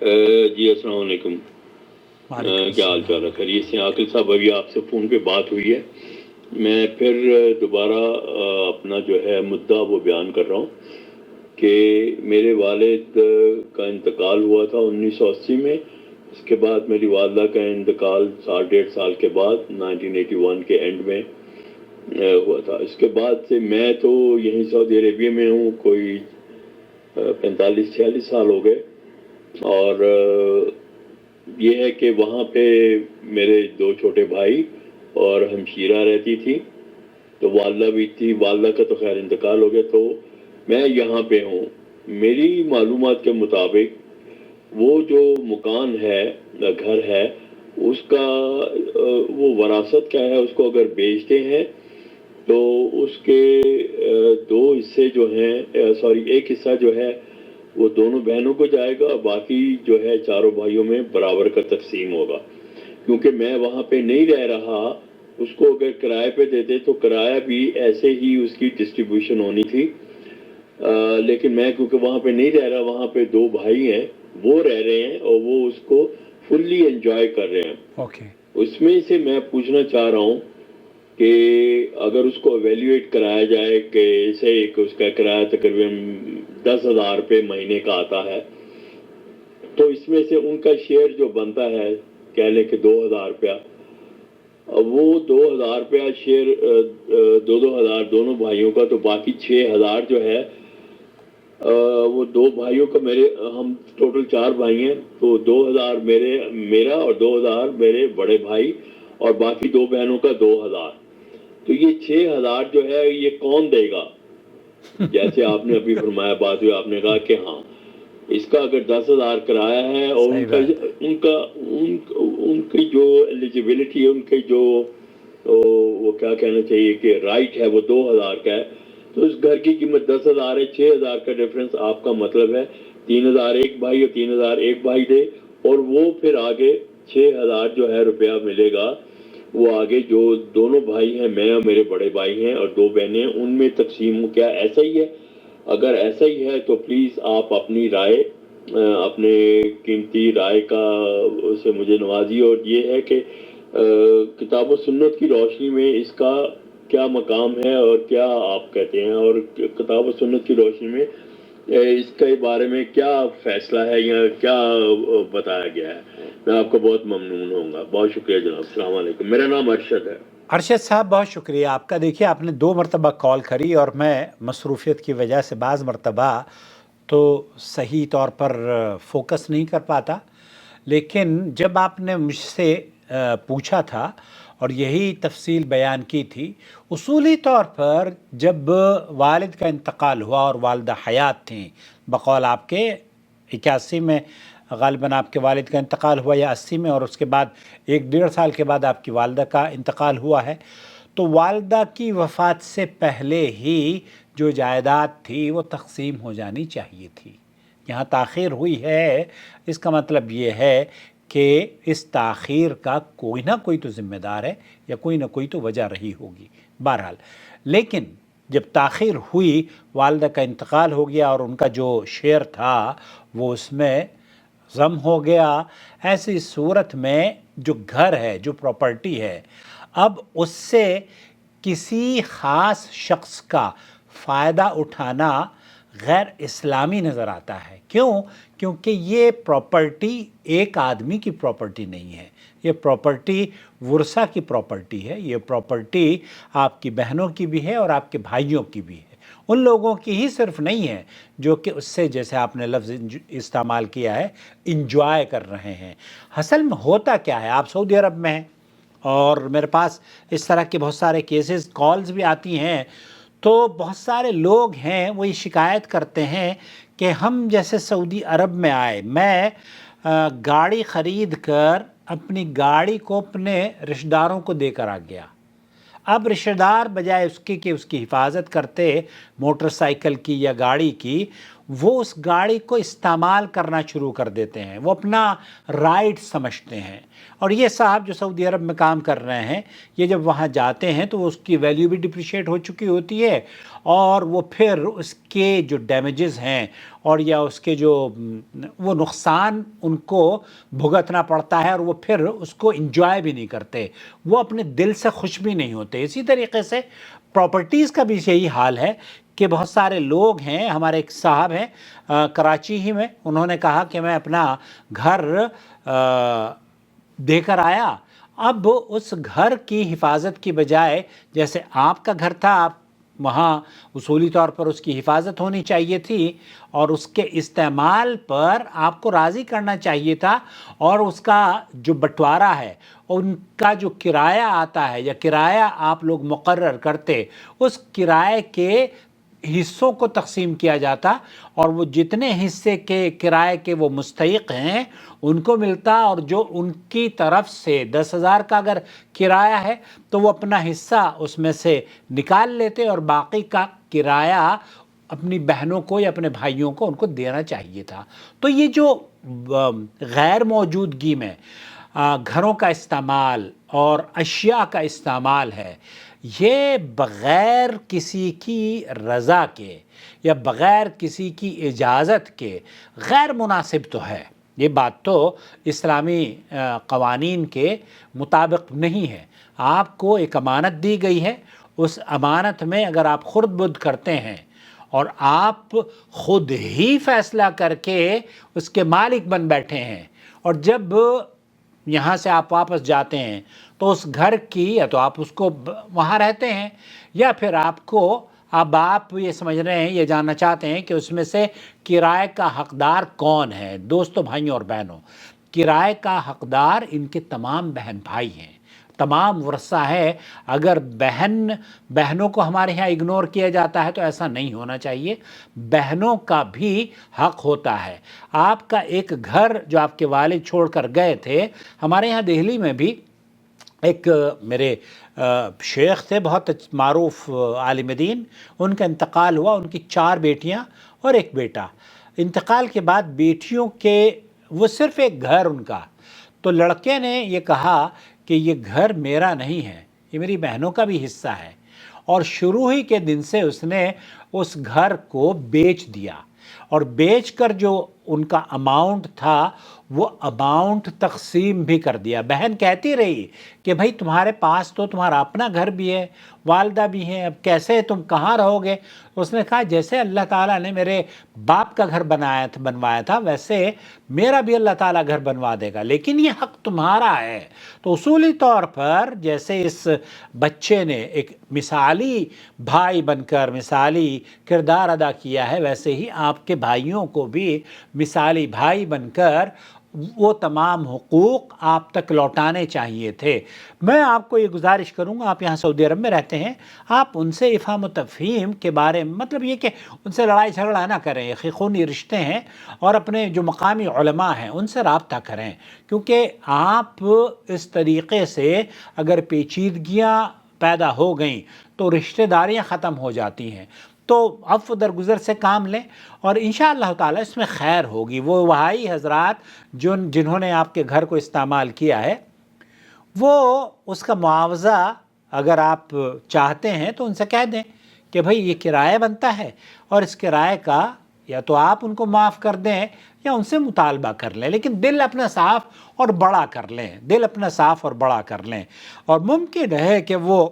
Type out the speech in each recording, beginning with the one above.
جی السلام علیکم. کیا حال چال ہے؟ خیریت سے؟ عاقل صاحب ابھی آپ سے فون پہ بات ہوئی ہے. میں پھر دوبارہ اپنا جو ہے مدعا وہ بیان کر رہا ہوں کہ میرے والد کا انتقال ہوا تھا 1980 میں. اس کے بعد میری والدہ کا انتقال 1.5 سال کے بعد 1981 کے اینڈ میں ہوا تھا. اس کے بعد سے میں تو یہیں سعودی عربیہ میں ہوں. کوئی 45-46 سال ہو گئے. اور یہ ہے کہ وہاں پہ میرے 2 چھوٹے بھائی اور ہمشیرہ رہتی تھی. تو والدہ بھی تھی. والدہ کا تو خیر انتقال ہو گیا. تو میں یہاں پہ ہوں. میری معلومات کے مطابق وہ جو مکان ہے، گھر ہے، اس کا وہ وراثت کا ہے. اس کو اگر بیچتے ہیں تو اس کے 2 حصے جو ہیں، ایک حصہ جو ہے وہ دونوں بہنوں کو جائے گا، اور باقی جو ہے 4 بھائیوں میں برابر کا تقسیم ہوگا. کیونکہ میں وہاں پہ نہیں رہ رہا، اس کو اگر کرائے پہ دیتے تو کرایہ بھی ایسے ہی اس کی ڈسٹریبیوشن ہونی تھی. لیکن میں کیونکہ وہاں پہ نہیں رہ رہا، وہاں پہ 2 بھائی ہیں، وہ رہ رہے ہیں اور وہ اس کو فلی انجوائے کر رہے ہیں. اوکے. اس میں سے میں پوچھنا چاہ رہا ہوں کہ اگر اس کو ایویلیویٹ کرایا جائے کہ اسے اس کا کرایہ تقریباً 10,000 روپے مہینے کا آتا ہے، تو اس میں سے ان کا شیئر جو بنتا ہے کہہ لیں کہ 2,000 روپیہ، وہ 2,000 روپیہ شیئر 2,000 دونوں بھائیوں کا، تو باقی 6,000 جو ہے وہ 2 بھائیوں کا. ہم ٹوٹل 4 بھائی ہیں، تو 2,000 میرا اور 2,000 میرے بڑے بھائی، اور باقی 2 بہنوں کا 2,000. تو یہ 6,000 جو ہے یہ کون دے گا؟ جیسے آپ نے ابھی فرمایا بات ہوئی، آپ نے کہا کہ ہاں اس کا اگر 10,000 کرایہ ہے اور ان کی جو ایلیجیبلٹی ہے، ان کی جو وہ کیا کہنا چاہیے کہ رائٹ ہے وہ 2,000 کا ہے. تو اس گھر کی قیمت 10,000 ہے. 6,000 کا ڈفرنس آپ کا مطلب ہے 3,000 ایک بھائی اور 3,000 ایک بھائی دے، اور وہ پھر آگے 6,000 جو ہے روپیہ ملے گا، وہ آگے جو دونوں بھائی ہیں، میں اور میرے بڑے بھائی ہیں اور 2 بہنیں، ان میں تقسیم. کیا ایسا ہی ہے؟ اگر ایسا ہی ہے تو پلیز آپ اپنی رائے، اپنے قیمتی رائے کا اسے مجھے نوازی. اور یہ ہے کہ کتاب و سنت کی روشنی میں اس کا کیا مقام ہے اور کیا آپ کہتے ہیں، اور کتاب و سنت کی روشنی میں اس کے بارے میں کیا فیصلہ ہے یا کیا بتایا گیا ہے. میں آپ کو بہت ممنون ہوں گا. بہت شکریہ جناب. السلام علیکم. میرا نام ارشد ہے. ارشد صاحب بہت شکریہ آپ کا. دیکھیے آپ نے 2 مرتبہ کال کری اور میں مصروفیت کی وجہ سے بعض مرتبہ تو صحیح طور پر فوکس نہیں کر پاتا، لیکن جب آپ نے مجھ سے پوچھا تھا اور یہی تفصیل بیان کی تھی، اصولی طور پر جب والد کا انتقال ہوا اور والدہ حیات تھیں، بقول آپ کے 81 میں غالباً آپ کے والد کا انتقال ہوا یا 80 میں، اور اس کے بعد 1-1.5 سال کے بعد آپ کی والدہ کا انتقال ہوا ہے. تو والدہ کی وفات سے پہلے ہی جو جائیداد تھی وہ تقسیم ہو جانی چاہیے تھی. یہاں تاخیر ہوئی ہے، اس کا مطلب یہ ہے کہ اس تاخیر کا کوئی نہ کوئی تو ذمہ دار ہے یا کوئی نہ کوئی تو وجہ رہی ہوگی. بہرحال لیکن جب تاخیر ہوئی، والدہ کا انتقال ہو گیا اور ان کا جو شیئر تھا وہ اس میں ضم ہو گیا. ایسی صورت میں جو گھر ہے، جو پراپرٹی ہے، اب اس سے کسی خاص شخص کا فائدہ اٹھانا غیر اسلامی نظر آتا ہے. کیوں؟ کیونکہ یہ پراپرٹی ایک آدمی کی پراپرٹی نہیں ہے، یہ پراپرٹی ورثہ کی پراپرٹی ہے. یہ پراپرٹی آپ کی بہنوں کی بھی ہے اور آپ کے بھائیوں کی بھی ہے. ان لوگوں کی ہی صرف نہیں ہے جو کہ اس سے، جیسے آپ نے لفظ استعمال کیا ہے، انجوائے کر رہے ہیں. اصل میں ہوتا کیا ہے، آپ سعودی عرب میں ہیں اور میرے پاس اس طرح کے بہت سارے کیسز، کالز بھی آتی ہیں، تو بہت سارے لوگ ہیں وہ یہ شکایت کرتے ہیں کہ ہم جیسے سعودی عرب میں آئے، میں گاڑی خرید کر اپنی گاڑی کو اپنے رشتہ داروں کو دے کر آ گیا. اب رشتہ دار بجائے اس کے کہ اس کی حفاظت کرتے موٹر سائیکل کی یا گاڑی کی، وہ اس گاڑی کو استعمال کرنا شروع کر دیتے ہیں، وہ اپنا رائٹ سمجھتے ہیں۔ اور یہ صاحب جو سعودی عرب میں کام کر رہے ہیں، یہ جب وہاں جاتے ہیں تو اس کی ویلیو بھی ڈپریشیٹ ہو چکی ہوتی ہے، اور وہ پھر اس کے جو ڈیمیجز ہیں اور یا اس کے جو وہ نقصان ان کو بھگتنا پڑتا ہے، اور وہ پھر اس کو انجوائے بھی نہیں کرتے، وہ اپنے دل سے خوش بھی نہیں ہوتے۔ اسی طریقے سے پراپرٹیز کا بھی یہی حال ہے کہ بہت سارے لوگ ہیں، ہمارے ایک صاحب ہیں کراچی ہی میں، انہوں نے کہا کہ میں اپنا گھر دے کر آیا، اب اس گھر کی حفاظت کی بجائے، جیسے آپ کا گھر تھا، آپ وہاں اصولی طور پر اس کی حفاظت ہونی چاہیے تھی اور اس کے استعمال پر آپ کو راضی کرنا چاہیے تھا، اور اس کا جو بٹوارہ ہے، ان کا جو کرایہ آتا ہے یا کرایہ آپ لوگ مقرر کرتے، اس کرائے کے حصوں کو تقسیم کیا جاتا، اور وہ جتنے حصے کے کرائے کے وہ مستحق ہیں ان کو ملتا، اور جو ان کی طرف سے 10,000 کا اگر کرایہ ہے تو وہ اپنا حصہ اس میں سے نکال لیتے، اور باقی کا کرایہ اپنی بہنوں کو یا اپنے بھائیوں کو ان کو دینا چاہیے تھا۔ تو یہ جو غیر موجودگی میں گھروں کا استعمال اور اشیاء کا استعمال ہے، یہ بغیر کسی کی رضا کے یا بغیر کسی کی اجازت کے غیر مناسب تو ہے، یہ بات تو اسلامی قوانین کے مطابق نہیں ہے۔ آپ کو ایک امانت دی گئی ہے، اس امانت میں اگر آپ خرد بدھ کرتے ہیں اور آپ خود ہی فیصلہ کر کے اس کے مالک بن بیٹھے ہیں، اور جب یہاں سے آپ واپس جاتے ہیں تو اس گھر کی یا تو آپ اس کو وہاں رہتے ہیں، یا پھر آپ یہ سمجھ رہے ہیں، یہ جاننا چاہتے ہیں کہ اس میں سے کرائے کا حقدار کون ہے۔ دوستوں، بھائیوں اور بہنوں، کرائے کا حقدار ان کے تمام بہن بھائی ہیں، تمام ورثہ ہے۔ اگر بہنوں کو ہمارے ہاں اگنور کیا جاتا ہے تو ایسا نہیں ہونا چاہیے، بہنوں کا بھی حق ہوتا ہے۔ آپ کا ایک گھر جو آپ کے والد چھوڑ کر گئے تھے، ہمارے ہاں دہلی میں بھی ایک میرے شیخ تھے، بہت معروف عالم دین، ان کا انتقال ہوا، ان کی 4 بیٹیاں اور 1 بیٹا۔ انتقال کے بعد بیٹیوں کے وہ صرف ایک گھر ان کا، تو لڑکے نے یہ کہا کہ یہ گھر میرا نہیں ہے، یہ میری بہنوں کا بھی حصہ ہے، اور شروع ہی کے دن سے اس نے اس گھر کو بیچ دیا، اور بیچ کر جو ان کا اماؤنٹ تھا وہ اماؤنٹ تقسیم بھی کر دیا۔ بہن کہتی رہی کہ بھائی تمہارے پاس تو تمہارا اپنا گھر بھی ہے، والدہ بھی ہیں، اب کیسے تم کہاں رہو گے؟ اس نے کہا جیسے اللہ تعالیٰ نے میرے باپ کا گھر بنوایا تھا ویسے میرا بھی اللہ تعالیٰ گھر بنوا دے گا، لیکن یہ حق تمہارا ہے۔ تو اصولی طور پر جیسے اس بچے نے ایک مثالی بھائی بن کر مثالی کردار ادا کیا ہے، ویسے ہی آپ کے بھائیوں کو بھی مثالی بھائی بن کر وہ تمام حقوق آپ تک لوٹانے چاہیے تھے۔ میں آپ کو یہ گزارش کروں گا، آپ یہاں سعودی عرب میں رہتے ہیں، آپ ان سے افہام و تفہیم کے بارے میں، مطلب یہ کہ ان سے لڑائی جھگڑا نہ کریں، یہ خونی رشتے ہیں، اور اپنے جو مقامی علماء ہیں ان سے رابطہ کریں، کیونکہ آپ اس طریقے سے اگر پیچیدگیاں پیدا ہو گئیں تو رشتہ داریاں ختم ہو جاتی ہیں۔ تو عفو درگزر سے کام لیں، اور انشاءاللہ تعالی اس میں خیر ہوگی۔ وہ وہائی حضرات جنہوں نے آپ کے گھر کو استعمال کیا ہے، وہ اس کا معاوضہ اگر آپ چاہتے ہیں تو ان سے کہہ دیں کہ بھائی یہ کرایہ بنتا ہے، اور اس کرایے کا یا تو آپ ان کو معاف کر دیں یا ان سے مطالبہ کر لیں، لیکن دل اپنا صاف اور بڑا کر لیں، دل اپنا صاف اور بڑا کر لیں۔ اور ممکن ہے کہ وہ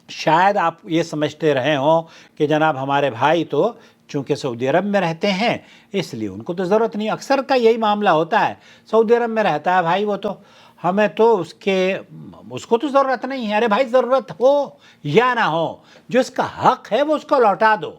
شاید آپ یہ سمجھتے رہے ہوں کہ جناب ہمارے بھائی تو چونکہ سعودی عرب میں رہتے ہیں اس لیے ان کو تو ضرورت نہیں، اکثر کا یہی معاملہ ہوتا ہے، سعودی عرب میں رہتا ہے بھائی وہ تو ہمیں تو اس کو تو ضرورت نہیں ہے۔ ارے بھائی ضرورت ہو یا نہ ہو، جو اس کا حق ہے وہ اس کو لوٹا دو۔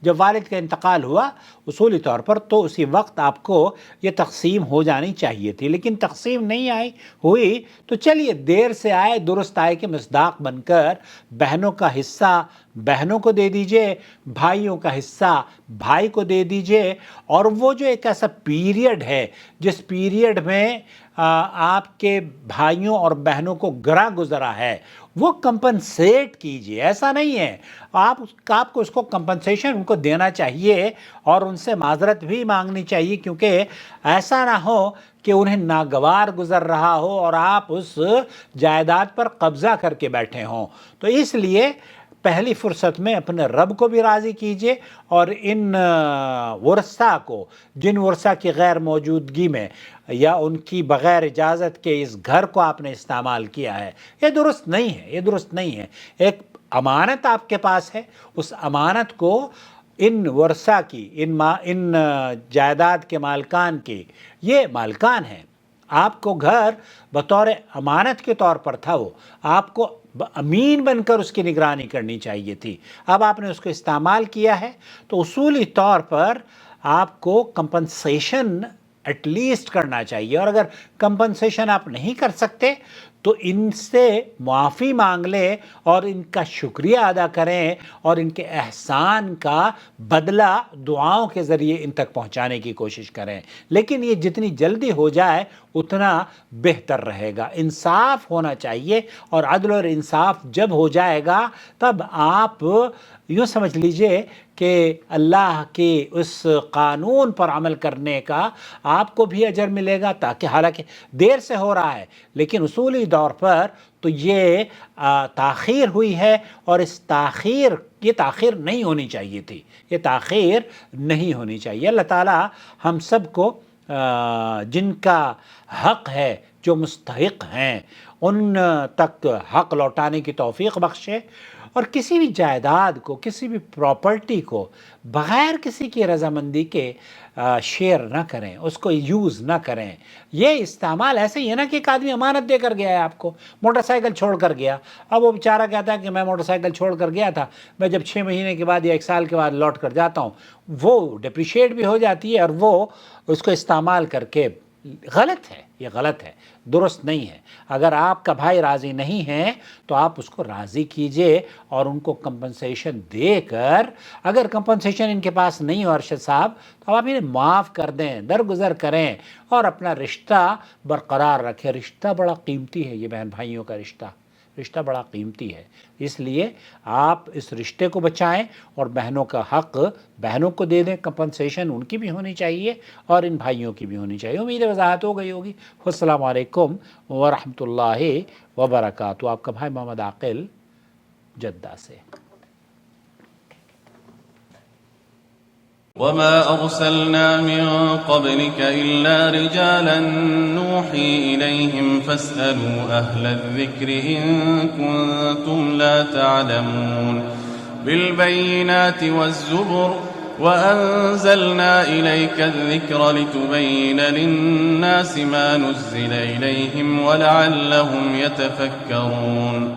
جب والد کا انتقال ہوا اصولی طور پر تو اسی وقت آپ کو یہ تقسیم ہو جانی چاہیے تھی، لیکن تقسیم نہیں ہوئی تو چلیے دیر سے آئے درست آئے کہ مصداق بن کر بہنوں کا حصہ بہنوں کو دے دیجئے، بھائیوں کا حصہ بھائی کو دے دیجئے، اور وہ جو ایک ایسا پیریڈ ہے جس پیریڈ میں آپ کے بھائیوں اور بہنوں کو گراں گزرا ہے وہ کمپنسیٹ کیجئے۔ ایسا نہیں ہے، آپ کو اس کو کمپنسیشن ان کو دینا چاہیے، اور ان سے معذرت بھی مانگنی چاہیے، کیونکہ ایسا نہ ہو کہ انہیں ناگوار گزر رہا ہو اور آپ اس جائیداد پر قبضہ کر کے بیٹھے ہوں۔ تو اس لیے پہلی فرصت میں اپنے رب کو بھی راضی کیجئے، اور ان ورثہ کو، جن ورثہ کی غیر موجودگی میں یا ان کی بغیر اجازت کے اس گھر کو آپ نے استعمال کیا ہے، یہ درست نہیں ہے، یہ درست نہیں ہے۔ ایک امانت آپ کے پاس ہے، اس امانت کو ان ورثہ کی، ان جائیداد کے مالکان کی، یہ مالکان ہیں۔ آپ کو گھر بطور امانت کے طور پر تھا، وہ آپ کو امین بن کر اس کی نگرانی کرنی چاہیے تھی۔ اب آپ نے اس کو استعمال کیا ہے، تو اصولی طور پر آپ کو کمپنسیشن ایٹ لیسٹ کرنا چاہیے، اور اگر کمپنسیشن آپ نہیں کر سکتے تو ان سے معافی مانگ لیں اور ان کا شکریہ ادا کریں، اور ان کے احسان کا بدلہ دعاؤں کے ذریعے ان تک پہنچانے کی کوشش کریں۔ لیکن یہ جتنی جلدی ہو جائے اتنا بہتر رہے گا۔ انصاف ہونا چاہیے، اور عدل اور انصاف جب ہو جائے گا تب آپ یوں سمجھ لیجئے کہ اللہ کے اس قانون پر عمل کرنے کا آپ کو بھی اجر ملے گا، تاکہ حالانکہ دیر سے ہو رہا ہے لیکن اصولی طور پر تو یہ تاخیر ہوئی ہے، اور اس یہ تاخیر نہیں ہونی چاہیے تھی، یہ تاخیر نہیں ہونی چاہیے۔ اللہ تعالی ہم سب کو جن کا حق ہے، جو مستحق ہیں، ان تک حق لوٹانے کی توفیق بخشے، اور کسی بھی جائیداد کو، کسی بھی پراپرٹی کو بغیر کسی کی رضامندی کے شیئر نہ کریں، اس کو یوز نہ کریں۔ یہ استعمال ایسے ہی ہے نا کہ ایک آدمی امانت دے کر گیا ہے آپ کو، موٹر سائیکل چھوڑ کر گیا، اب وہ بیچارہ کہتا ہے کہ میں موٹر سائیکل چھوڑ کر گیا تھا، میں جب 6 مہینے کے بعد یا 1 سال کے بعد لوٹ کر جاتا ہوں، وہ ڈپریشیٹ بھی ہو جاتی ہے، اور وہ اس کو استعمال کر کے غلط ہے، یہ غلط ہے، درست نہیں ہے۔ اگر آپ کا بھائی راضی نہیں ہے تو آپ اس کو راضی کیجئے، اور ان کو کمپنسیشن دے کر، اگر کمپنسیشن ان کے پاس نہیں ہو ارشد صاحب، تو آپ انہیں معاف کر دیں، درگزر کریں، اور اپنا رشتہ برقرار رکھیں۔ رشتہ بڑا قیمتی ہے، یہ بہن بھائیوں کا رشتہ بڑا قیمتی ہے، اس لیے آپ اس رشتے کو بچائیں، اور بہنوں کا حق بہنوں کو دے دیں، کمپنسیشن ان کی بھی ہونی چاہیے اور ان بھائیوں کی بھی ہونی چاہیے۔ امید ہے وضاحت ہو گئی ہوگی۔ السلام علیکم ورحمۃ اللہ وبرکاتہ۔ آپ کا بھائی محمد عاقل، جدہ سے۔ وما أرسلنا من قبلك إلا رجالا نوحي إليهم فاسألوا أهل الذكر إن كنتم لا تعلمون بالبينات والزبر وأنزلنا إليك الذكر لتبين للناس ما نزل إليهم ولعلهم يتفكرون